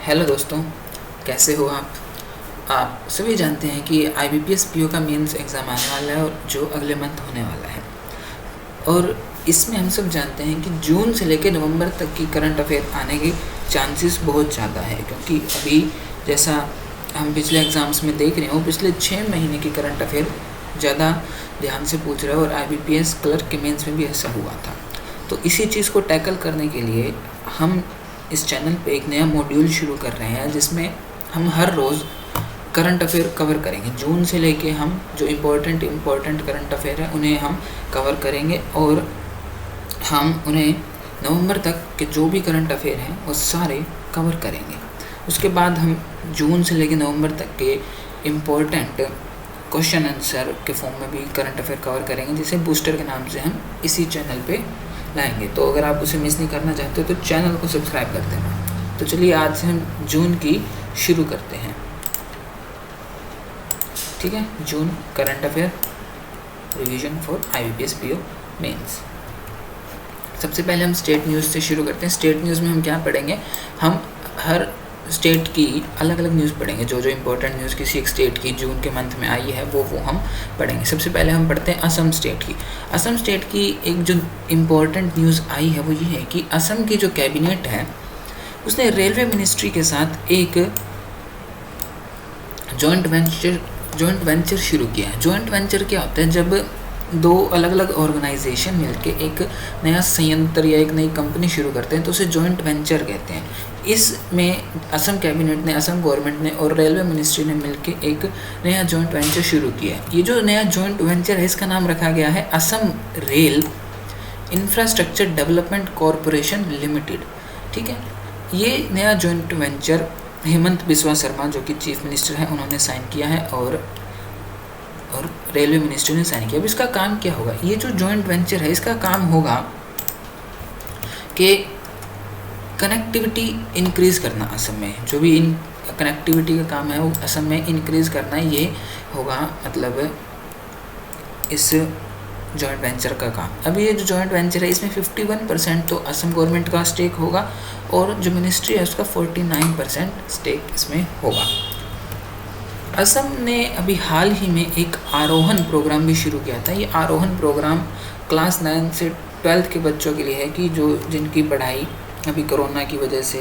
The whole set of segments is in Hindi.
हेलो दोस्तों, कैसे हो आप? आप सभी जानते हैं कि IBPS PO का मेंस एग्ज़ाम आने वाला है और जो अगले मंथ होने वाला है। और इसमें हम सब जानते हैं कि जून से लेकर नवंबर तक की करंट अफेयर आने के चांसेस बहुत ज़्यादा है, क्योंकि अभी जैसा हम पिछले एग्ज़ाम्स में देख रहे हो, पिछले 6 महीने की करंट अफेयर ज़्यादा ध्यान से पूछ रहे हैं और IBPS क्लर्क के मेंस में भी ऐसा हुआ था। तो इसी चीज़ को टैकल करने के लिए हम इस चैनल पे एक नया मॉड्यूल शुरू कर रहे हैं, जिसमें हम हर रोज़ करंट अफेयर कवर करेंगे। जून से लेके हम जो इम्पोर्टेंट करंट अफेयर है उन्हें हम कवर करेंगे और हम उन्हें नवंबर तक के जो भी करंट अफेयर हैं वो सारे कवर करेंगे। उसके बाद हम जून से लेके नवंबर तक के इम्पोर्टेंट क्वेश्चन आंसर के फॉर्म में भी करंट अफेयर कवर करेंगे, जिसे बूस्टर के नाम से हम इसी चैनल पे लाएंगे। तो अगर आप उसे मिस नहीं करना चाहते हो तो चैनल को सब्सक्राइब कर देना। तो चलिए आज से हम जून की शुरू करते हैं। ठीक है, June current affair revision for IBPS PO mains. सबसे पहले हम स्टेट न्यूज़ से शुरू करते हैं। स्टेट न्यूज़ में हम क्या पढ़ेंगे? हम हर स्टेट की अलग अलग न्यूज़ पढ़ेंगे। जो जो इम्पोर्टेंट न्यूज़ किसी एक स्टेट की जून के मंथ में आई है वो हम पढ़ेंगे। सबसे पहले हम पढ़ते हैं असम स्टेट की। असम स्टेट की एक जो इम्पोर्टेंट न्यूज़ आई है वो ये है कि असम की जो कैबिनेट है उसने रेलवे मिनिस्ट्री के साथ एक जॉइंट वेंचर शुरू किया है। जॉइंट वेंचर क्या होता है? जब दो अलग अलग ऑर्गेनाइजेशन मिलके एक नया संयंत्र या एक नई कंपनी शुरू करते हैं तो उसे जॉइंट वेंचर कहते हैं। इसमें असम कैबिनेट ने, असम गवर्नमेंट ने और रेलवे मिनिस्ट्री ने मिलके एक नया जॉइंट वेंचर शुरू किया है। ये जो नया जॉइंट वेंचर है इसका नाम रखा गया है Assam rail infrastructure development corporation limited. ठीक है, ये नया जॉइंट वेंचर हेमंत बिस्वा शर्मा जो कि चीफ मिनिस्टर हैं उन्होंने साइन किया है और रेलवे मिनिस्ट्री ने साइन किया। अब इसका काम क्या होगा? ये जो जॉइंट वेंचर है इसका काम होगा कि कनेक्टिविटी इंक्रीज़ करना। असम में जो भी कनेक्टिविटी का काम है वो असम में इंक्रीज़ करना, ये होगा मतलब इस जॉइंट वेंचर का काम। अभी ये जो जॉइंट वेंचर है इसमें 51% तो असम गवर्नमेंट का स्टेक होगा और जो मिनिस्ट्री है उसका 49% स्टेक इसमें होगा। असम ने अभी हाल ही में एक आरोहण प्रोग्राम भी शुरू किया था। ये आरोहण प्रोग्राम क्लास 9 से 12th के बच्चों के लिए है कि जिनकी पढ़ाई अभी कोरोना की वजह से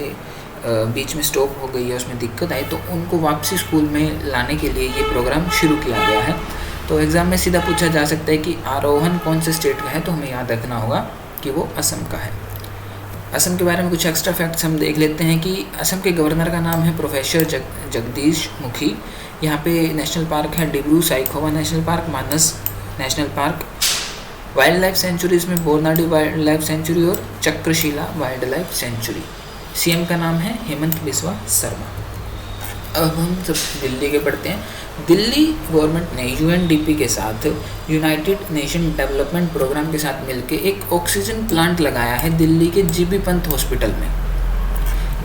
बीच में स्टॉप हो गई है, उसमें दिक्कत आई, तो उनको वापसी स्कूल में लाने के लिए ये प्रोग्राम शुरू किया गया है। तो एग्ज़ाम में सीधा पूछा जा सकता है कि आरोहण कौन से स्टेट का है, तो हमें याद रखना होगा कि वो असम का है। असम के बारे में कुछ एक्स्ट्रा फैक्ट्स हम देख लेते हैं कि असम के गवर्नर का नाम है प्रोफेसर जगदीश मुखी। यहाँ पे नेशनल पार्क है Dibru Saikhowa national park, Manas national park, wild life sanctuary इसमें बोरनाडी वाइल्ड लाइफ सेंचुरी और Chakrashila wild life sanctuary. CM का नाम है हेमंत बिस्वा शर्मा। अब हम सब दिल्ली के पढ़ते हैं। दिल्ली गवर्नमेंट ने UNDP के साथ यूनाइटेड नेशन डेवलपमेंट प्रोग्राम के साथ मिलकर एक ऑक्सीजन प्लांट लगाया है दिल्ली के GB पंत हॉस्पिटल में।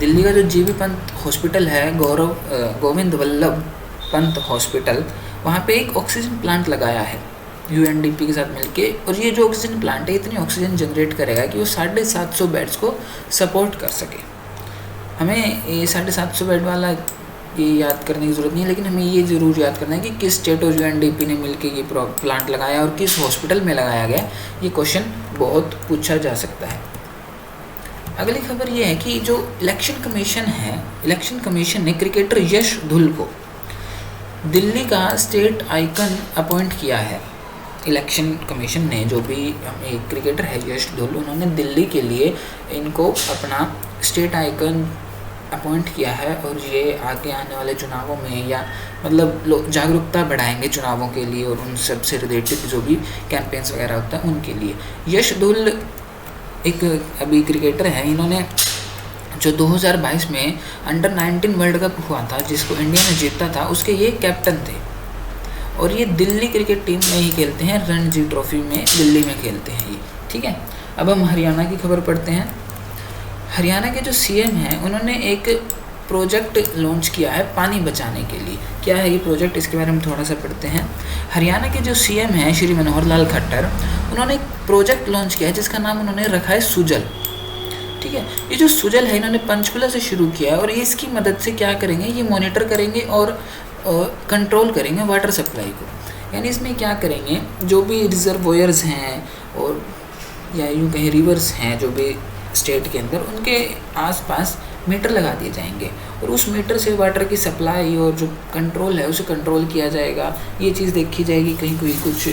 दिल्ली का जो GB पंत हॉस्पिटल है, गोविंद वल्लभ पंत हॉस्पिटल, वहाँ पे एक ऑक्सीजन प्लांट लगाया है UNDP के साथ मिलके। और ये जो ऑक्सीजन प्लांट है इतनी ऑक्सीजन जनरेट करेगा कि वो 750 बेड्स को सपोर्ट कर सके। हमें ये 750 बेड वाला ये याद करने की ज़रूरत नहीं है, लेकिन हमें ये ज़रूर याद करना है कि किस स्टेट और UNDP ने मिलके ये प्लांट लगाया और किस हॉस्पिटल में लगाया गया। ये क्वेश्चन बहुत पूछा जा सकता है। अगली खबर ये है कि जो इलेक्शन कमीशन है, इलेक्शन कमीशन ने क्रिकेटर यश धुल को दिल्ली का स्टेट आइकन अपॉइंट किया है। इलेक्शन कमीशन ने, जो भी एक क्रिकेटर है यश धुल, उन्होंने दिल्ली के लिए इनको अपना स्टेट आइकन अपॉइंट किया है और ये आगे आने वाले चुनावों में या मतलब जागरूकता बढ़ाएंगे चुनावों के लिए और उन सब से रिलेटेड जो भी कैंपेन्स वगैरह होता है उनके लिए। यश धुल एक अभी क्रिकेटर है, इन्होंने जो 2022 में अंडर 19 वर्ल्ड कप हुआ था जिसको इंडिया ने जीता था, उसके ये कैप्टन थे और ये दिल्ली क्रिकेट टीम में ही खेलते हैं। रणजी ट्रॉफी में दिल्ली में खेलते हैं ये। ठीक है, अब हम हरियाणा की खबर पढ़ते हैं। हरियाणा के जो CM हैं उन्होंने एक प्रोजेक्ट लॉन्च किया है पानी बचाने के लिए। क्या है ये प्रोजेक्ट, इसके बारे में थोड़ा सा पढ़ते हैं। हरियाणा के जो CM हैं श्री मनोहर लाल खट्टर, उन्होंने एक प्रोजेक्ट लॉन्च किया है जिसका नाम उन्होंने रखा है सुजल। ठीक है। ये जो सुजल है इन्होंने पंचकुला से शुरू किया है और इसकी मदद से क्या करेंगे, ये मॉनिटर करेंगे और कंट्रोल करेंगे वाटर सप्लाई को। यानी इसमें क्या करेंगे, जो भी रिजर्वोयर्स हैं और या यूँ कहीं रिवर्स हैं जो भी स्टेट के अंदर, उनके आसपास मीटर लगा दिए जाएंगे और उस मीटर से वाटर की सप्लाई और जो कंट्रोल है उसे कंट्रोल किया जाएगा। ये चीज़ देखी जाएगी कहीं कोई कुछ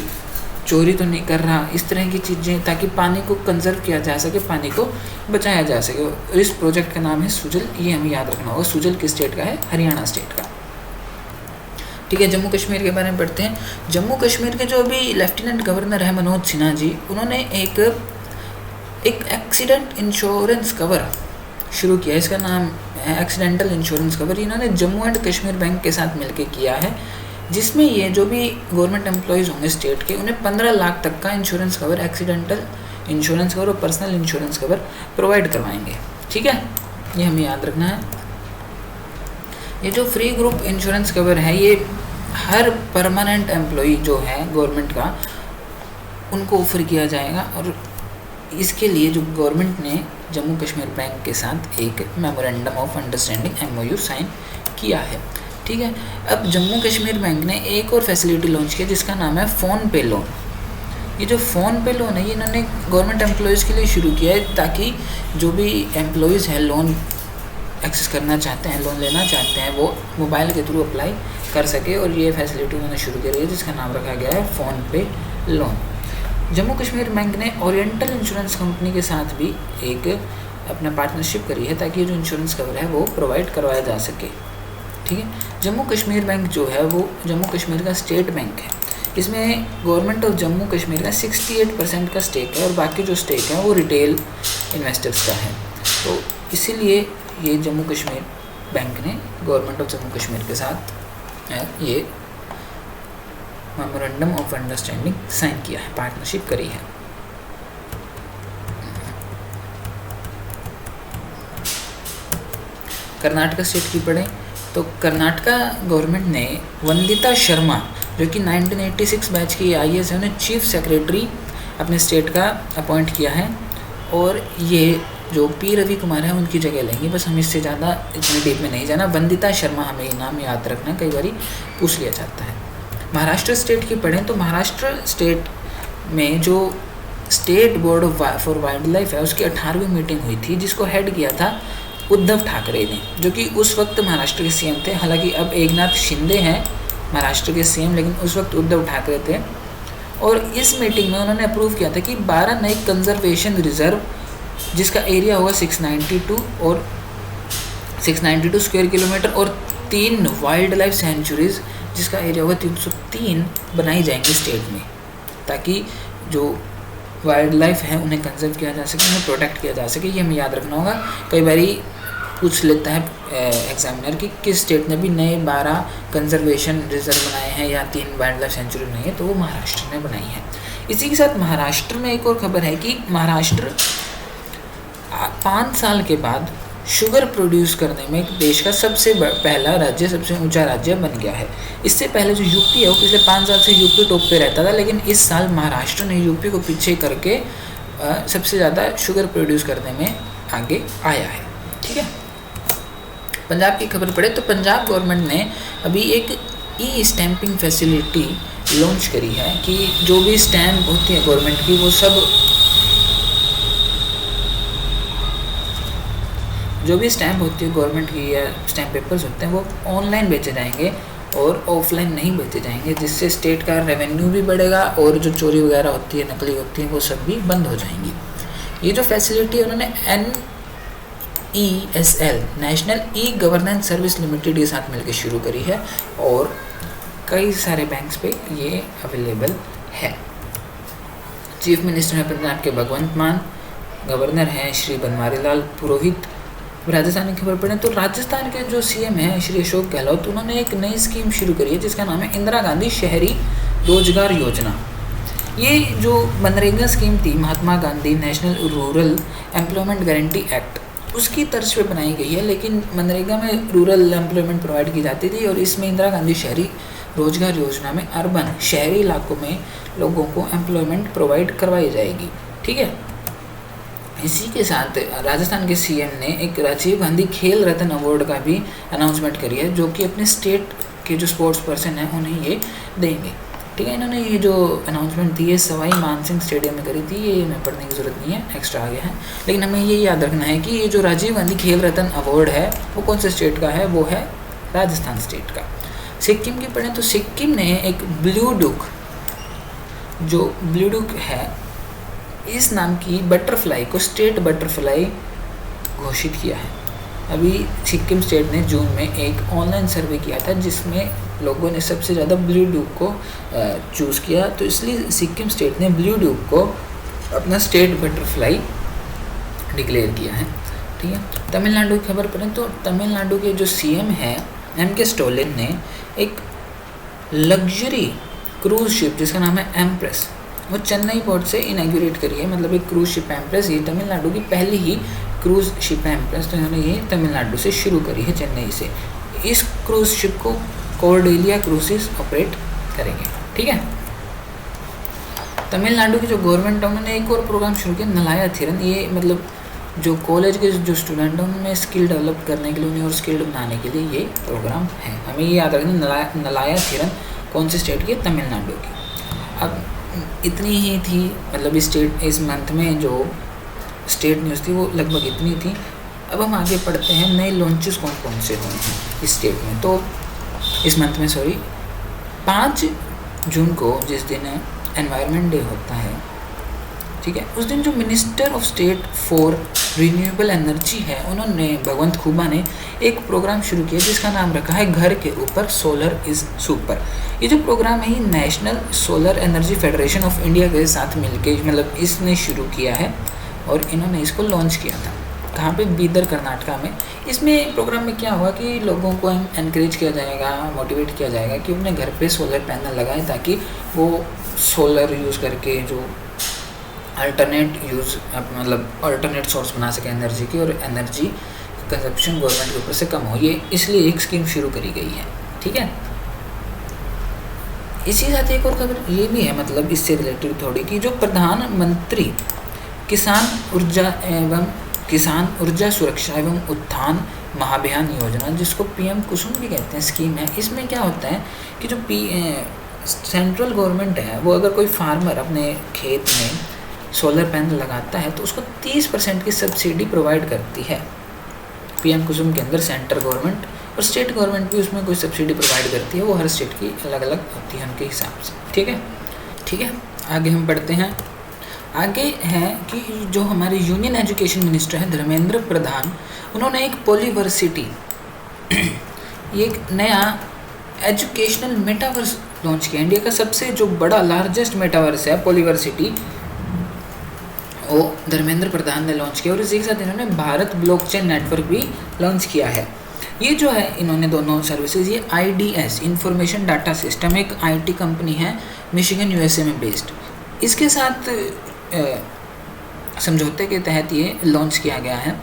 चोरी तो नहीं कर रहा, इस तरह की चीज़ें, ताकि पानी को कंजर्व किया जा सके, पानी को बचाया जा सके। और इस प्रोजेक्ट का नाम है सुजल, ये हमें याद रखना होगा। सुजल किस स्टेट का है, हरियाणा स्टेट का। ठीक है, जम्मू कश्मीर के बारे में पढ़ते हैं। जम्मू कश्मीर के जो अभी लेफ्टिनेंट गवर्नर है मनोज सिन्हा जी, उन्होंने एक एक्सीडेंट इंश्योरेंस कवर शुरू किया। इसका नाम है एक्सीडेंटल इंश्योरेंस कवर। इन्होंने जम्मू एंड कश्मीर बैंक के साथ मिलकर किया है, जिसमें ये जो भी गवर्नमेंट एम्प्लॉयज़ होंगे स्टेट के, उन्हें 15 लाख तक का insurance cover, accidental insurance cover और पर्सनल इंश्योरेंस कवर प्रोवाइड करवाएंगे। ठीक है, ये हमें याद रखना है। ये जो फ्री ग्रुप इंश्योरेंस कवर है, ये हर परमानेंट एम्प्लॉई जो है गवर्नमेंट का, उनको ऑफर किया जाएगा। और इसके लिए जो गवर्नमेंट ने जम्मू कश्मीर बैंक के साथ एक memorandum of understanding MOU sign किया है। ठीक है, अब जम्मू कश्मीर बैंक ने एक और फैसिलिटी लॉन्च किया जिसका नाम है फ़ोन पे लोन। ये जो फ़ोन पे लोन है, ये इन्होंने गवर्नमेंट एम्प्लॉयज़ के लिए शुरू किया है, ताकि जो भी एम्प्लॉयज़ हैं लोन एक्सेस करना चाहते हैं, लोन लेना चाहते हैं, वो मोबाइल के थ्रू अप्लाई कर सके। और ये फैसिलिटी उन्होंने शुरू करी है जिसका नाम रखा गया है फ़ोन पे लोन। जम्मू कश्मीर बैंक ने ओरिएंटल इंश्योरेंस कंपनी के साथ भी एक अपना पार्टनरशिप करी है, ताकि जो इंश्योरेंस कवर है वो प्रोवाइड करवाया जा सके। ठीक है, जम्मू कश्मीर बैंक जो है वो जम्मू कश्मीर का स्टेट बैंक है। इसमें गवर्नमेंट ऑफ जम्मू कश्मीर का 68% का स्टेक है और बाकी जो स्टेक है वो रिटेल इन्वेस्टर्स का है। तो इसीलिए ये जम्मू कश्मीर बैंक ने गवर्नमेंट ऑफ जम्मू कश्मीर के साथ ये मेमोरेंडम ऑफ अंडरस्टैंडिंग साइन किया है, पार्टनरशिप करी है। कर्नाटका स्टेट की पढ़ें तो कर्नाटका गवर्नमेंट ने वंदिता शर्मा, जो कि 1986 बैच की IAS है, उन्हें चीफ सेक्रेटरी अपने स्टेट का अपॉइंट किया है। और ये जो P रवि कुमार है उनकी जगह लेंगे। बस हम इससे ज़्यादा इतने डीप में नहीं जाना। वंदिता शर्मा, हमें ये नाम याद रखना, कई बार पूछ लिया जाता है। महाराष्ट्र स्टेट की पढ़ें तो महाराष्ट्र स्टेट में जो state board for wild life है उसकी 18वीं मीटिंग हुई थी, जिसको हेड किया था उद्धव ठाकरे ने, जो कि उस वक्त महाराष्ट्र के CM थे। हालांकि अब एकनाथ शिंदे हैं महाराष्ट्र के CM, लेकिन उस वक्त उद्धव ठाकरे थे। और इस मीटिंग में उन्होंने अप्रूव किया था कि 12 नए कंजर्वेशन रिजर्व, जिसका एरिया होगा 692 स्क्वायर किलोमीटर, और 3 वाइल्ड लाइफ सेंचुरीज़ जिसका एरिया होगा 303 बनाई जाएंगी स्टेट में, ताकि जो वाइल्ड लाइफ है उन्हें कंजर्व किया जा सके, उन्हें प्रोटेक्ट किया जा सके। ये हमें याद रखना होगा। कई बार पूछ लेता है एग्जामिनर कि किस स्टेट ने भी नए 12 कंजर्वेशन रिजर्व बनाए हैं या 3 वाइल्ड लाइफ सेंचुरी बनाई है, तो वो महाराष्ट्र ने बनाई है। इसी के साथ महाराष्ट्र में एक और खबर है कि महाराष्ट्र 5 साल के बाद शुगर प्रोड्यूस करने में देश का सबसे पहला राज्य, सबसे ऊंचा राज्य बन गया है। इससे पहले जो यूपी है वो पिछले 5 साल से यूपी टॉप पे रहता था, लेकिन इस साल महाराष्ट्र ने यूपी को पीछे करके सबसे ज़्यादा शुगर प्रोड्यूस करने में आगे आया है। ठीक है, पंजाब की खबर पढ़े तो पंजाब गवर्नमेंट ने अभी एक स्टैंपिंग फैसिलिटी लॉन्च करी है कि जो भी स्टैंप होती है गवर्नमेंट की, वो सब जो भी स्टैंप होती है गवर्नमेंट की या स्टैंप पेपर्स होते हैं वो ऑनलाइन बेचे जाएंगे और ऑफलाइन नहीं बेचे जाएंगे, जिससे स्टेट का रेवेन्यू भी बढ़ेगा और जो चोरी वगैरह होती है, नकली होती है, वो सब भी बंद हो जाएंगी। ये जो फैसिलिटी है उन्होंने NESL national e governance service limited के साथ मिलकर शुरू करी है और कई सारे बैंक्स पे ये अवेलेबल है। चीफ मिनिस्टर हैं पंजाब के भगवंत मान, गवर्नर हैं श्री बनवारी लाल पुरोहित। राजस्थान की खबर पढ़ें तो राजस्थान के जो CM हैं श्री अशोक गहलोत, उन्होंने एक नई स्कीम शुरू करी है जिसका नाम है इंदिरा गांधी शहरी रोजगार योजना। ये जो मनरेगा स्कीम थी, Mahatma Gandhi national rural employment guarantee act, उसकी तर्ज पे बनाई गई है, लेकिन मनरेगा में रूरल एम्प्लॉयमेंट प्रोवाइड की जाती थी और इसमें इंदिरा गांधी शहरी रोजगार योजना में अर्बन शहरी इलाकों में लोगों को एम्प्लॉयमेंट प्रोवाइड करवाई जाएगी। ठीक है, इसी के साथ राजस्थान के सीएम ने एक राजीव गांधी खेल रत्न अवार्ड का भी अनाउंसमेंट करी है, जो कि अपने स्टेट के जो स्पोर्ट्स पर्सन हैं उन्हें ये देंगे। ठीक है, इन्होंने ये जो अनाउंसमेंट थी ये सवाई मानसिंह स्टेडियम में करी थी। ये हमें पढ़ने की ज़रूरत नहीं है, एक्स्ट्रा आ गया है, लेकिन हमें ये याद रखना है कि ये जो राजीव गांधी खेल रत्न अवार्ड है वो कौन से स्टेट का है, वो है राजस्थान स्टेट का। सिक्किम की पढ़ें तो सिक्किम ने एक ब्लू डुक, जो ब्लू डुक है इस नाम की बटरफ्लाई को स्टेट बटरफ्लाई घोषित किया है। अभी सिक्किम स्टेट ने जून में एक ऑनलाइन सर्वे किया था जिसमें लोगों ने सबसे ज़्यादा ब्लू डुक को चूज़ किया, तो इसलिए सिक्किम स्टेट ने ब्लू डुक को अपना स्टेट बटरफ्लाई डिक्लेयर किया है। ठीक है, तमिलनाडु की खबर पढ़ें तो तमिलनाडु के जो सीएम हैं एम.के. स्टालिन ने एक लग्जरी क्रूज शिप जिसका नाम है एम्प्रेस, वो चेन्नई पोर्ट से इनॉग्रेट करी है। मतलब एक क्रूज शिप एम्प्रेस, ये तमिलनाडु की पहली ही क्रूज शिप एम्प्रेस, तो इन्होंने ये तमिलनाडु से शुरू करी है, चेन्नई से। इस क्रूज शिप को कॉर्डेलिया क्रूजेस ऑपरेट करेंगे। ठीक है, तमिलनाडु की जो गवर्नमेंट है उन्होंने एक और प्रोग्राम शुरू किया, नलाया थिरन। ये मतलब जो कॉलेज के जो स्टूडेंट हैं उनमें स्किल डेवलप करने के लिए, उन्हें और स्किल्ड बनाने के लिए ये प्रोग्राम है। हमें ये याद रखना, नलाया थिरन कौन से स्टेट की, तमिलनाडु की। अब इतनी ही थी, मतलब इस मंथ में जो स्टेट न्यूज़ थी वो लगभग इतनी थी। अब हम आगे पढ़ते हैं नए लॉन्चेस कौन कौन से हुए हैं इस स्टेट में। तो इस मंथ में 5 जून को जिस दिन एनवायरनमेंट डे होता है, ठीक है, उस दिन जो minister of state for renewable energy है उन्होंने, भगवंत खूबा ने एक प्रोग्राम शुरू किया जिसका नाम रखा है घर के ऊपर सोलर इज़ सुपर। ये जो प्रोग्राम है ये national solar energy federation of India के साथ मिलके, मतलब इसने शुरू किया है और इन्होंने इसको लॉन्च किया था। कहाँ पे, बीदर कर्नाटका में। इसमें प्रोग्राम में क्या हुआ कि लोगों को एनकरेज किया जाएगा, मोटिवेट किया जाएगा कि अपने घर पे सोलर पैनल लगाएं ताकि वो सोलर यूज़ करके जो अल्टरनेट सोर्स बना सके एनर्जी की, और एनर्जी कंजप्शन गवर्नमेंट के ऊपर से कम हो। ये इसलिए एक स्कीम शुरू करी गई है। ठीक है, इसी साथ एक और खबर ये भी है, मतलब इससे रिलेटेड थोड़ी, कि जो प्रधानमंत्री किसान ऊर्जा सुरक्षा एवं उत्थान महाभियान योजना, जिसको पीएम कुसुम भी कहते हैं, स्कीम है। इसमें क्या होता है कि जो सेंट्रल गवर्नमेंट है वो अगर कोई फार्मर अपने खेत में सोलर पैनल लगाता है तो उसको 30% की सब्सिडी प्रोवाइड करती है पीएम कुसुम के अंदर सेंट्रल गवर्नमेंट, और स्टेट गवर्नमेंट भी उसमें कोई सब्सिडी प्रोवाइड करती है। वो हर स्टेट की अलग अलग होती है उनके हिसाब से। ठीक है, आगे हम पढ़ते हैं। आगे है कि जो हमारे यूनियन एजुकेशन मिनिस्टर हैं धर्मेंद्र प्रधान, उन्होंने एक पॉलीवर्सिटी, ये एक नया एजुकेशनल मेटावर्स लॉन्च किया। इंडिया का सबसे जो बड़ा लार्जेस्ट मेटावर्स है पॉलीवर्सिटी, वो धर्मेंद्र प्रधान ने लॉन्च किया। और इसी के साथ इन्होंने भारत ब्लॉकचेन नेटवर्क भी लॉन्च किया है। ये जो है इन्होंने दोनों सर्विसेज, ये IDS इंफॉर्मेशन डाटा सिस्टम एक IT कंपनी है मिशिगन USA में बेस्ड, इसके साथ समझौते के तहत ये लॉन्च किया गया है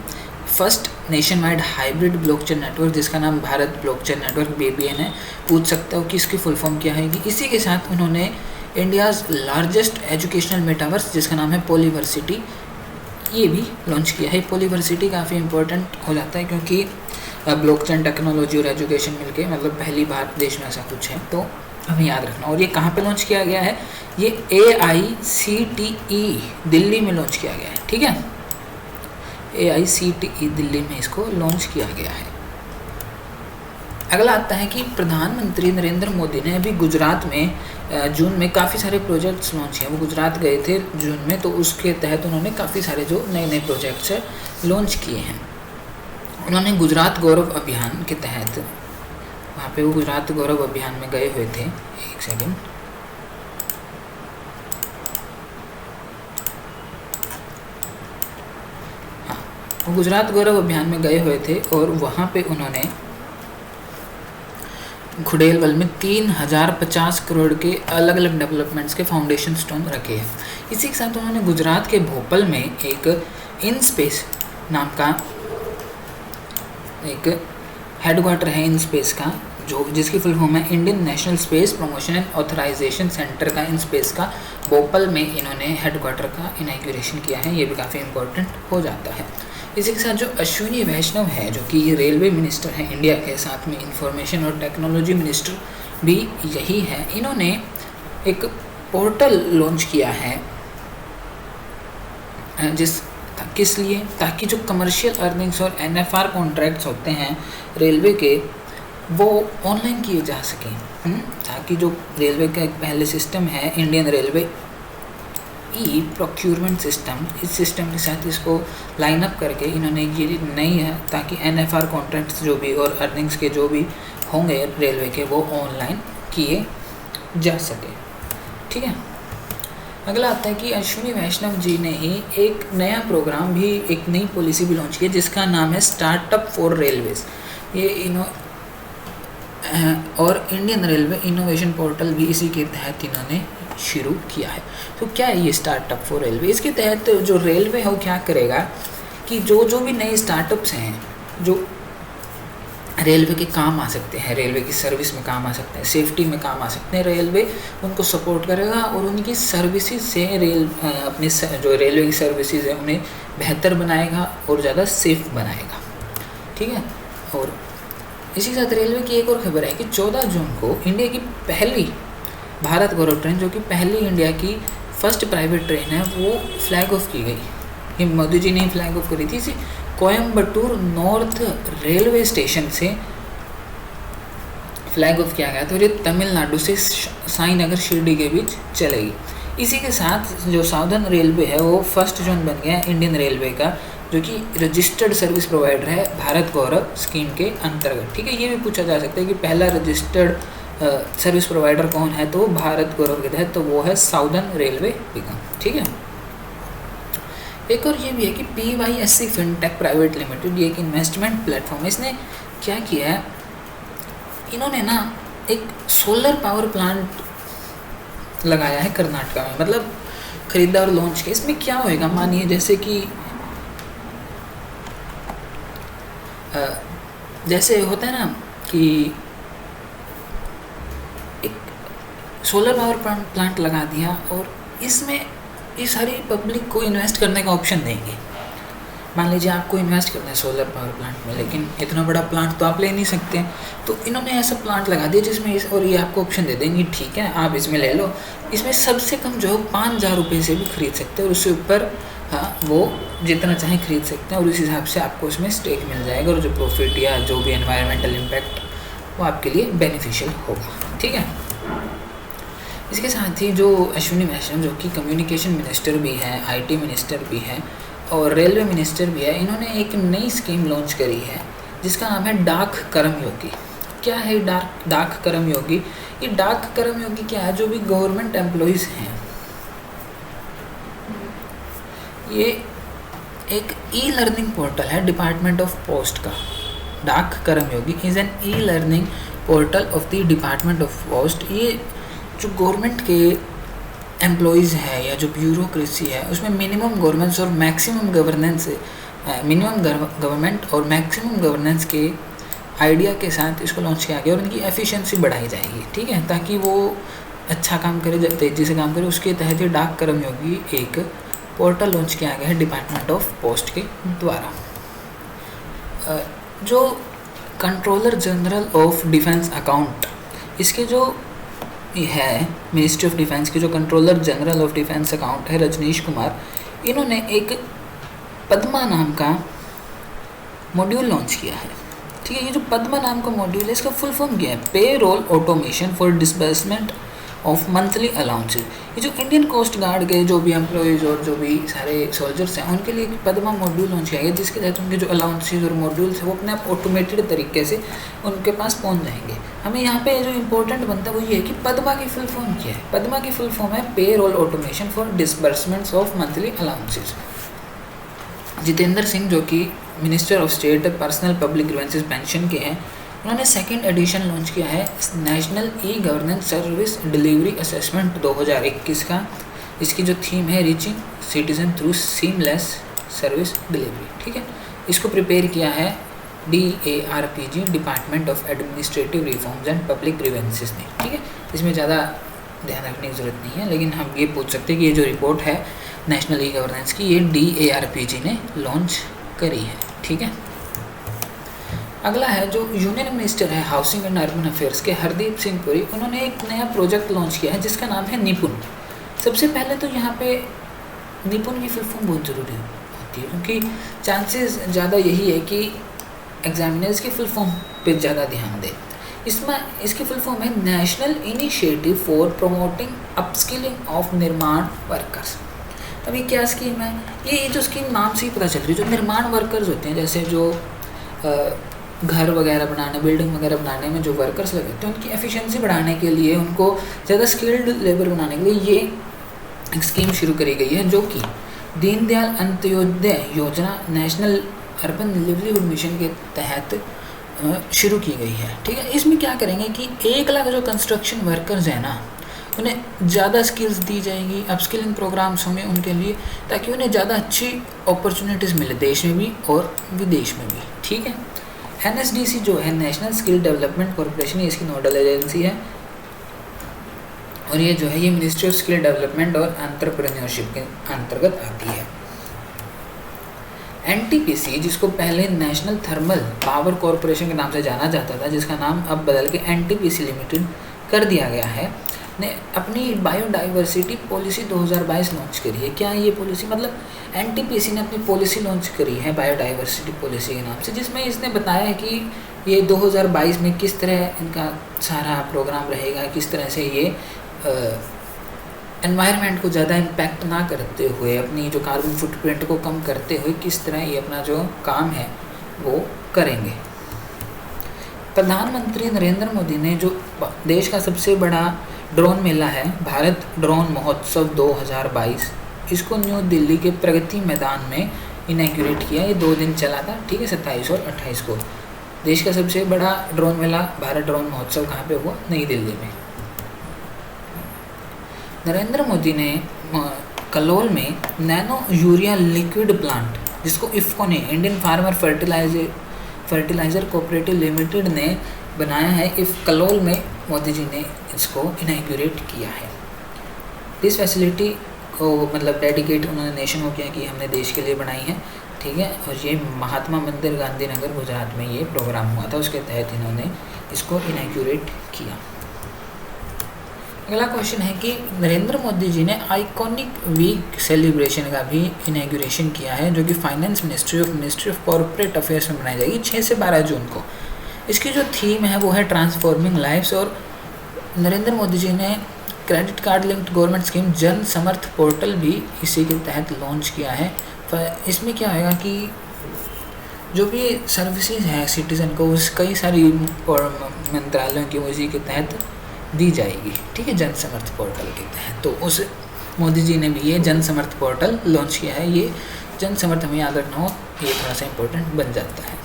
first nation wide hybrid blockchain network, जिसका नाम भारत ब्लॉकचेन नेटवर्क BBN है। पूछ सकते हो कि इसकी फुल फॉर्म क्या है। इसी के साथ उन्होंने इंडियाज़ लार्जेस्ट एजुकेशनल मेटावर्स जिसका नाम है पॉलीवर्सिटी, ये भी लॉन्च किया है। पॉलीवर्सिटी काफ़ी इंपॉर्टेंट हो जाता है क्योंकि ब्लॉकचेन टेक्नोलॉजी और एजुकेशन मिलके मतलब पहली बार देश में ऐसा कुछ है, तो हमें याद रखना। और ये कहाँ पे लॉन्च किया गया है, ये AICTE दिल्ली में लॉन्च किया गया है। ठीक है, AICTE दिल्ली में इसको लॉन्च किया गया है। अगला आता है कि प्रधानमंत्री नरेंद्र मोदी ने अभी गुजरात में जून में काफ़ी सारे प्रोजेक्ट्स लॉन्च किए। वो गुजरात गए थे जून में, तो उसके तहत उन्होंने काफ़ी सारे जो नए नए प्रोजेक्ट्स है लॉन्च किए हैं। उन्होंने गुजरात गौरव अभियान के तहत, वहाँ पे वो गुजरात गौरव अभियान में गए हुए थे, एक सेकेंड, हाँ, वो गुजरात गौरव अभियान में गए हुए थे और वहाँ पे उन्होंने घुड़ेलवल में 3050 करोड़ के अलग अलग डेवलपमेंट्स के फाउंडेशन स्टोन रखे हैं। इसी के साथ उन्होंने गुजरात के भोपाल में एक इन स्पेस नाम का एक हेडक्वार्टर है इन स्पेस का, जो जिसकी फुल फॉर्म है Indian national space promotion and authorisation centre का, इन स्पेस का भोपाल में इन्होंने हेडक्वार्टर का इनॉग्रेशन किया है। ये भी काफ़ी इंपॉर्टेंट हो जाता है। इसी के साथ जो अश्विनी वैष्णव है, जो कि रेलवे मिनिस्टर हैं इंडिया के, साथ में इंफॉर्मेशन और टेक्नोलॉजी मिनिस्टर भी यही है, इन्होंने एक पोर्टल लॉन्च किया है किस लिए, ताकि जो कमर्शियल अर्निंग्स और NFR कॉन्ट्रैक्ट्स होते हैं रेलवे के, वो ऑनलाइन किए जा सकें। ताकि जो रेलवे का एक पहले सिस्टम है इंडियन रेलवे ई प्रोक्यूरमेंट सिस्टम, इस सिस्टम के साथ इसको लाइन अप करके इन्होंने ये नई है, ताकि NFR कॉन्ट्रैक्ट्स जो भी और अर्निंग्स के जो भी होंगे रेलवे के, वो ऑनलाइन किए जा सके। ठीक है। अगला आता है कि अश्विनी वैष्णव जी ने ही एक नया प्रोग्राम भी, एक नई पॉलिसी भी लॉन्च की है, जिसका नाम है स्टार्टअप फॉर रेलवेज। ये और इंडियन रेलवे इनोवेशन पोर्टल भी इसी के तहत इन्होंने शुरू किया है। तो क्या है ये स्टार्टअप फॉर रेलवे? इसके तहत जो रेलवे है वो क्या करेगा कि जो भी नए स्टार्टअप्स हैं जो रेलवे के काम आ सकते हैं, रेलवे की सर्विस में काम आ सकते हैं, सेफ्टी में काम आ सकते हैं, रेलवे उनको सपोर्ट करेगा और उनकी सर्विसेज से अपने जो रेलवे की सर्विसेज है उन्हें बेहतर बनाएगा और ज़्यादा सेफ बनाएगा। ठीक है। और इसी के साथ रेलवे की एक और खबर है कि 14 जून को इंडिया की पहली भारत गौरव ट्रेन, जो कि पहली इंडिया की फर्स्ट प्राइवेट ट्रेन है, वो फ्लैग ऑफ की गई। ये मोदी जी ने फ्लैग ऑफ करी थी। इसी कोयम्बटूर नॉर्थ रेलवे स्टेशन से फ्लैग ऑफ किया गया था और ये तमिलनाडु से साईनगर शिरडी के बीच चलेगी। इसी के साथ जो साउदर्न रेलवे है वो 1 जून बन गया इंडियन रेलवे का, जो कि रजिस्टर्ड सर्विस प्रोवाइडर है भारत गौरव स्कीम के अंतर्गत। ठीक है। ये भी पूछा जा सकता है कि पहला रजिस्टर्ड सर्विस प्रोवाइडर कौन है, तो भारत गौरव के तहत तो वो है साउदर्न रेलवे निगम। ठीक है। एक और ये भी है कि PYSC फिनटेक प्राइवेट लिमिटेड, ये एक इन्वेस्टमेंट प्लेटफॉर्म है। इसने क्या किया है, इन्होंने ना एक सोलर पावर प्लांट लगाया है कर्नाटका में, मतलब खरीदा और लॉन्च किया। इसमें क्या होएगा, मानिए जैसे कि जैसे होता है ना कि एक सोलर पावर प्लांट लगा दिया और इसमें ये सारी पब्लिक को इन्वेस्ट करने का ऑप्शन देंगे। मान लीजिए आपको इन्वेस्ट करना है सोलर पावर प्लांट में, लेकिन इतना बड़ा प्लांट तो आप ले नहीं सकते, तो इन्होंने ऐसा प्लांट लगा दिया जिसमें और ये आपको ऑप्शन दे देंगे, ठीक है आप इसमें ले लो। इसमें सबसे कम जो है 5,000 रुपये से भी खरीद सकते हैं और उससे ऊपर वो जितना चाहे खरीद सकते हैं और उस हिसाब से आपको उसमें स्टेक मिल जाएगा और जो प्रॉफिट या जो भी एनवायरमेंटल इम्पैक्ट वो आपके लिए बेनिफिशियल होगा। ठीक है। इसके साथ ही जो अश्विनी वैष्णव, जो कि कम्युनिकेशन मिनिस्टर भी हैं, IT मिनिस्टर भी हैं और रेलवे मिनिस्टर भी है, इन्होंने एक नई स्कीम लॉन्च करी है जिसका नाम है डाक कर्मयोगी। क्या है डाक कर्मयोगी? ये डाक कर्मयोगी क्या है, जो भी गवर्नमेंट एम्प्लॉइज़ हैं, ये एक ई-लर्निंग पोर्टल है डिपार्टमेंट ऑफ पोस्ट का। Dak Karmayogi is an e-learning portal of the department of post. ये जो गवर्नमेंट के एम्प्लॉइज़ है या जो ब्यूरोक्रेसी है, उसमें मिनिमम गवर्नेंस और मैक्सिमम गवर्नेंस, मिनिमम गवर्नमेंट और मैक्सिमम गवर्नेंस के आइडिया के साथ इसको लॉन्च किया गया और उनकी एफिशिएंसी बढ़ाई जाएगी। ठीक है, ताकि वो अच्छा काम करे, तेज़ी से काम करे। उसके तहत ये डाक कर्मयोगी एक पोर्टल लॉन्च किया गया है डिपार्टमेंट ऑफ पोस्ट के द्वारा। जो controller general of defence account, इसके जो है मिनिस्ट्री ऑफ डिफेंस के जो controller general of defence account है रजनीश कुमार, इन्होंने एक पद्मा नाम का मॉड्यूल लॉन्च किया है। ठीक है। ये जो पद्मा नाम का मॉड्यूल है, इसका फुल फॉर्म क्या है? Payroll automation for disbursement of monthly allowances. ये जो इंडियन कोस्ट गार्ड के जो भी एम्प्लॉयज़ और जो भी सारे सोल्जर्स हैं, उनके लिए पद्मा मॉड्यूल लॉन्च किया गया, जिसके तहत उनके जो अलाउंसेज और मॉड्यूल्स हैं वो अपने आप ऑटोमेटेड तरीके से उनके पास पहुंच जाएंगे। हमें यहाँ पे जो इंपॉर्टेंट बनता है वो ये है कि पद्मा की फुल फॉर्म क्या है। पद्मा की फुल फॉर्म है payroll automation for disbursements of monthly allowances. Jitendra Singh, जो कि minister of state personnel public grievances pension के हैं, उन्होंने 2nd एडिशन लॉन्च किया है national e governance service delivery assessment 2021 का। इसकी जो थीम है reaching citizen through seamless service delivery. ठीक है। इसको प्रिपेयर किया है DARPG, department of administrative reforms and public grievances ने, ठीक है। इसमें ज़्यादा ध्यान रखने की ज़रूरत नहीं है, लेकिन हम ये पूछ सकते हैं कि ये जो रिपोर्ट है नेशनल ई गवर्नेंस की, ये DARPG ने लॉन्च करी है, ठीक है। अगला है जो यूनियन मिनिस्टर है हाउसिंग एंड अर्बन अफेयर्स के हरदीप सिंह पुरी, उन्होंने एक नया प्रोजेक्ट लॉन्च किया है जिसका नाम है निपुण। सबसे पहले तो यहाँ पे निपुण की फुल फॉर्म बहुत ज़रूरी होती है, क्योंकि चांसेस ज़्यादा यही है कि एग्जामिनर्स की फुल फॉर्म पे ज़्यादा ध्यान दें। इसमें इसकी फुल फॉर्म है national initiative for promoting upskilling of निर्माण वर्कर्स। अब ये क्या स्कीम है? ये जो स्कीम नाम से ही पता चल रही है, जो निर्माण वर्कर्स होते हैं, जैसे जो घर वगैरह बनाने, बिल्डिंग वगैरह बनाने में जो वर्कर्स लगे होते हैं, उनकी एफिशिएंसी बढ़ाने के लिए, उनको ज़्यादा स्किल्ड लेबर बनाने के लिए ये एक स्कीम शुरू करी गई है, जो कि दीनदयाल अंत्योदय योजना नेशनल अर्बन लिवलीहुड मिशन के तहत शुरू की गई है, ठीक है। इसमें क्या करेंगे कि 1 लाख जो कंस्ट्रक्शन वर्कर्स हैं ना, उन्हें ज़्यादा स्किल्स दी जाएंगी, अपस्किलिंग प्रोग्राम्स होंगे उनके लिए, ताकि उन्हें ज़्यादा अच्छी अपॉर्चुनिटीज़ मिले देश में भी और विदेश में भी, ठीक है। NSDC जो है नेशनल स्किल डेवलपमेंट कॉर्पोरेशन, इसकी नोडल एजेंसी है, और ये जो है ये मिनिस्ट्री ऑफ स्किल डेवलपमेंट और एंटरप्रेन्योरशिप के अंतर्गत आती है। NTPC, जिसको पहले नेशनल थर्मल पावर कॉरपोरेशन के नाम से जाना जाता था, जिसका नाम अब बदल के NTPC लिमिटेड कर दिया गया है, ने अपनी बायोडाइवर्सिटी पॉलिसी 2022 लॉन्च करी है। क्या ये पॉलिसी, मतलब NTPC ने अपनी पॉलिसी लॉन्च करी है बायोडाइवर्सिटी पॉलिसी के नाम से, जिसमें इसने बताया है कि ये 2022 में किस तरह इनका सारा प्रोग्राम रहेगा, किस तरह से ये एनवायरनमेंट को ज़्यादा इम्पैक्ट ना करते हुए, अपनी जो कार्बन फुटप्रिंट को कम करते हुए किस तरह ये अपना जो काम है वो करेंगे। प्रधानमंत्री नरेंद्र मोदी ने जो देश का सबसे बड़ा ड्रोन मेला है, भारत ड्रोन महोत्सव 2022, इसको न्यू दिल्ली के प्रगति मैदान में इनॉग्रेट किया। ये 2 दिन चला था, ठीक है, 27 और 28 को। देश का सबसे बड़ा ड्रोन मेला भारत ड्रोन महोत्सव कहाँ पे हुआ? नई दिल्ली में। नरेंद्र मोदी ने कलोल में नैनो यूरिया लिक्विड प्लांट, जिसको इफ़को ने, Indian farmer fertiliser cooperative limited ने बनाया है, इफ़ कलोल में मोदी जी ने इसको इनॉग्रेट किया है। इस फैसिलिटी को मतलब डेडिकेट उन्होंने नेशन को किया कि हमने देश के लिए बनाई है, ठीक है। और ये महात्मा मंदिर गांधीनगर गुजरात में ये प्रोग्राम हुआ था, उसके तहत इन्होंने इसको इनॉग्रेट किया। अगला क्वेश्चन है कि नरेंद्र मोदी जी ने आइकॉनिक वीक सेलिब्रेशन का भी इनॉग्रेशन किया है, जो कि finance ministry of corporate affairs में बनाई जाएगी 6 से 12 जून को। इसकी जो थीम है वो है ट्रांसफॉर्मिंग लाइफ्स, और नरेंद्र मोदी जी ने credit card linked government scheme जन समर्थ पोर्टल भी इसी के तहत लॉन्च किया है। इसमें क्या होगा कि जो भी सर्विसेज हैं सिटीज़न को, उस कई सारी मंत्रालयों की वो इसी के तहत दी जाएगी, ठीक है, जन समर्थ पोर्टल के तहत। तो उस मोदी जी ने भी ये जन समर्थ पोर्टल लॉन्च किया है। ये जन समर्थ हमें याद रखना हो, ये थोड़ा सा इम्पोर्टेंट बन जाता है।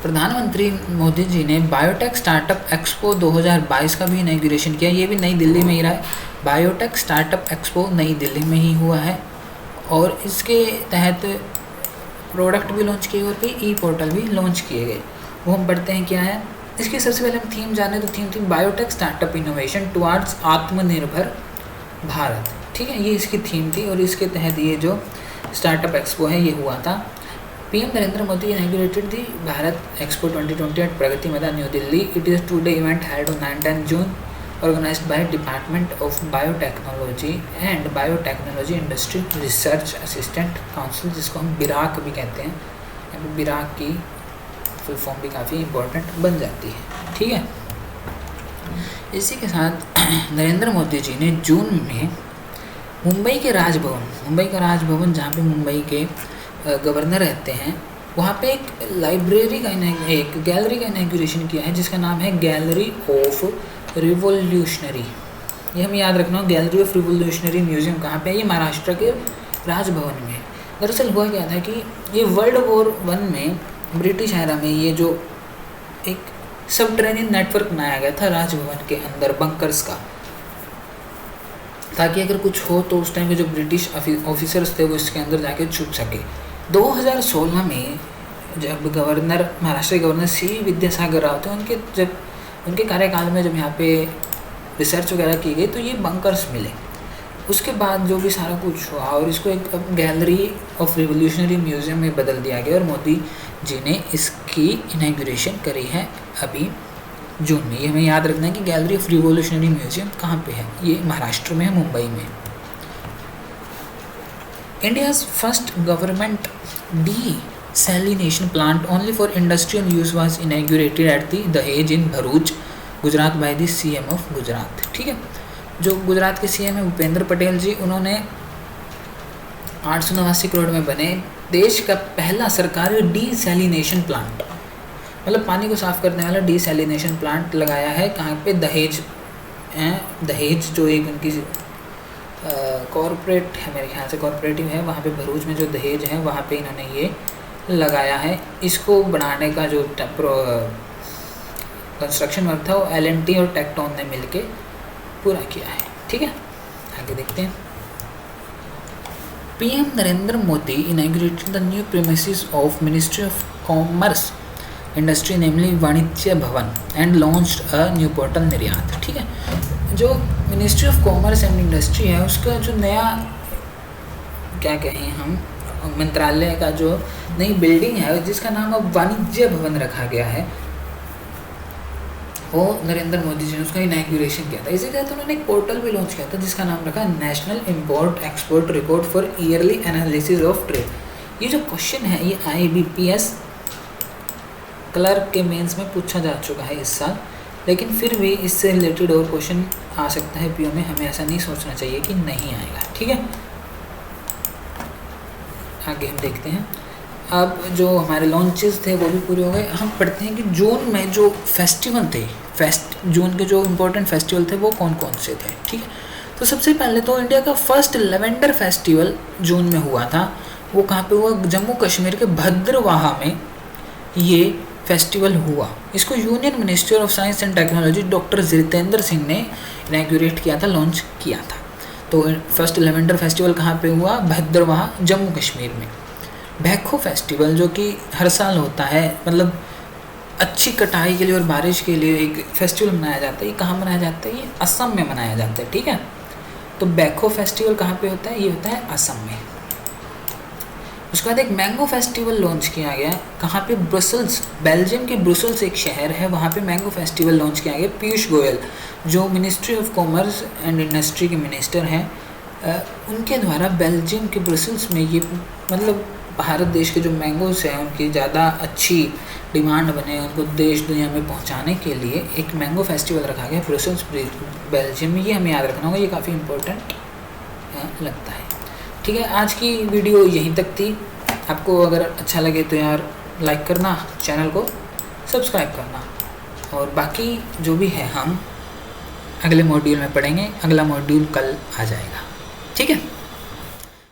प्रधानमंत्री मोदी जी ने बायोटेक स्टार्टअप एक्सपो 2022 का भी इनॉग्रेशन किया। ये भी नई दिल्ली में ही रहा है। बायोटेक स्टार्टअप एक्सपो नई दिल्ली में ही हुआ है, और इसके तहत प्रोडक्ट भी लॉन्च किए और कई ई पोर्टल भी लॉन्च किए गए। वो हम पढ़ते हैं क्या है। इसकी सबसे पहले हम थीम जाने, तो थीम थी बायोटेक स्टार्टअप इनोवेशन टुवार्ड्स आत्मनिर्भर भारत, ठीक है, ये इसकी थीम थी। और इसके तहत ये जो स्टार्टअप एक्सपो है ये हुआ था। PM Narendra Modi inaugurated the Bharat expo 2020 at Pragati Maidan new Delhi. It is two day event held on 9-10 June, organised by department of biotechnology and biotechnology industry research assistant council, जिसको हम बिराक भी कहते हैं। बिराक की फुल फॉर्म भी काफ़ी इंपॉर्टेंट बन जाती है, ठीक है। इसी के साथ नरेंद्र मोदी जी ने जून में मुंबई के राजभवन जहाँ पे मुंबई के गवर्नर रहते हैं, वहाँ पे एक लाइब्रेरी का एक गैलरी का इनॉग्रेशन किया है, जिसका नाम है गैलरी ऑफ रिवोल्यूशनरी। ये हमें याद रखना हो, गैलरी ऑफ रिवोल्यूशनरी म्यूजियम कहाँ पे है? ये महाराष्ट्र के राजभवन में। दरअसल हुआ क्या था कि ये World War I में ब्रिटिश एरा में ये जो एक सबटरेनियन नेटवर्क बनाया गया था राजभवन के अंदर बंकर्स का, ताकि अगर कुछ हो तो उस टाइम के जो ब्रिटिश ऑफिसर्स थे वो इसके अंदर जाके छुप सके। 2016 में जब गवर्नर, महाराष्ट्र के गवर्नर सी विद्यासागर राव थे, उनके कार्यकाल में जब यहाँ पे रिसर्च वगैरह की गई तो ये बंकर्स मिले। उसके बाद जो भी सारा कुछ हुआ और इसको एक गैलरी ऑफ रिवोल्यूशनरी म्यूज़ियम में बदल दिया गया और मोदी जी ने इसकी इनॉग्रेशन करी है अभी जून में। ये हमें याद रखना है कि गैलरी ऑफ रिवोल्यूशनरी म्यूज़ियम कहाँ पे है, ये महाराष्ट्र में है, मुंबई में। India's first government desalination plant only for industrial use was inaugurated at the Dahej in Bharuch, Gujarat by the CM of Gujarat. ठीक है, जो गुजरात के CM है भूपेंद्र पटेल जी, उन्होंने 889 करोड़ में बने देश का पहला सरकारी डीसैलिनेशन प्लांट, मतलब पानी को साफ करने वाला डीसैलिनेशन प्लांट लगाया है। कहाँ पे? दहेज। दहेज जो एक उनकी कॉरपोरेट है, मेरे ख्याल से कॉरपोरेटिव है, वहाँ पे भरूच में जो दहेज है वहाँ पे इन्होंने ये लगाया है। इसको बनाने का जो कंस्ट्रक्शन वर्क था वो L&T और टेक्टोन ने मिलके पूरा किया है। ठीक है, आगे देखते हैं। PM Narendra Modi inaugurated the new premises of ministry of commerce industry namely Vanijya Bhavan and launched a new portal Niryat. ठीक है, जो ministry of commerce and industry है उसका जो नया क्या कहें हम मंत्रालय का जो नई बिल्डिंग है जिसका नाम अब वाणिज्य भवन रखा गया है, वो नरेंद्र मोदी जी ने उसका इनॉग्रेशन किया था। इसी के साथ उन्होंने एक पोर्टल भी लॉन्च किया था जिसका नाम रखा national import export record for yearly analysis of trade. ये जो क्वेश्चन है ये IBPS क्लर्क के मेंस में पूछा जा चुका है इस साल, लेकिन फिर भी इससे रिलेटेड और क्वेश्चन आ सकता है PO में, हमें ऐसा नहीं सोचना चाहिए कि नहीं आएगा। ठीक है, आगे हम देखते हैं। अब जो हमारे लॉन्चेस थे वो भी पूरे हो गए। हम पढ़ते हैं कि जून में जो फेस्टिवल थे, जून के जो इम्पोर्टेंट फेस्टिवल थे वो कौन कौन से थे। ठीक है, तो सबसे पहले तो इंडिया का फर्स्ट लेवेंडर फेस्टिवल जून में हुआ था। वो कहाँ पे हुआ? जम्मू कश्मीर के भद्रवाहा में ये फेस्टिवल हुआ। इसको union minister of science and technology doctor Jitendra Singh ने इनॉग्रेट किया था, लॉन्च किया था। तो फर्स्ट लेवेंडर फेस्टिवल कहाँ पे हुआ? भद्रवाहा, जम्मू कश्मीर में। बैखो फेस्टिवल जो कि हर साल होता है, मतलब अच्छी कटाई के लिए और बारिश के लिए एक फेस्टिवल मनाया जाता है। ये कहाँ मनाया जाता है? ये असम में मनाया जाता है। ठीक है, तो बैखो फेस्टिवल कहाँ पे होता है? ये होता है असम में। उसके बाद एक मैंगो फेस्टिवल लॉन्च किया गया। कहाँ पे? ब्रसल्स, बेल्जियम के ब्रसल्स एक शहर है, वहाँ पे मैंगो फेस्टिवल लॉन्च किया गया। पीयूष गोयल जो ministry of commerce and industry के मिनिस्टर हैं, उनके द्वारा बेल्जियम के ब्रसल्स में ये मतलब भारत देश के जो मैंगोस हैं उनकी ज़्यादा अच्छी डिमांड बने, उनको देश दुनिया में पहुंचाने के लिए एक मैंगो फेस्टिवल रखा गया ब्रसल्स बेल्जियम में। ये हमें याद रखना होगा, ये काफ़ी इम्पोर्टेंट लगता है। ठीक है, आज की वीडियो यहीं तक थी। आपको अगर अच्छा लगे तो यार लाइक करना, चैनल को सब्सक्राइब करना, और बाकी जो भी है हम अगले मॉड्यूल में पढ़ेंगे। अगला मॉड्यूल कल आ जाएगा। ठीक है।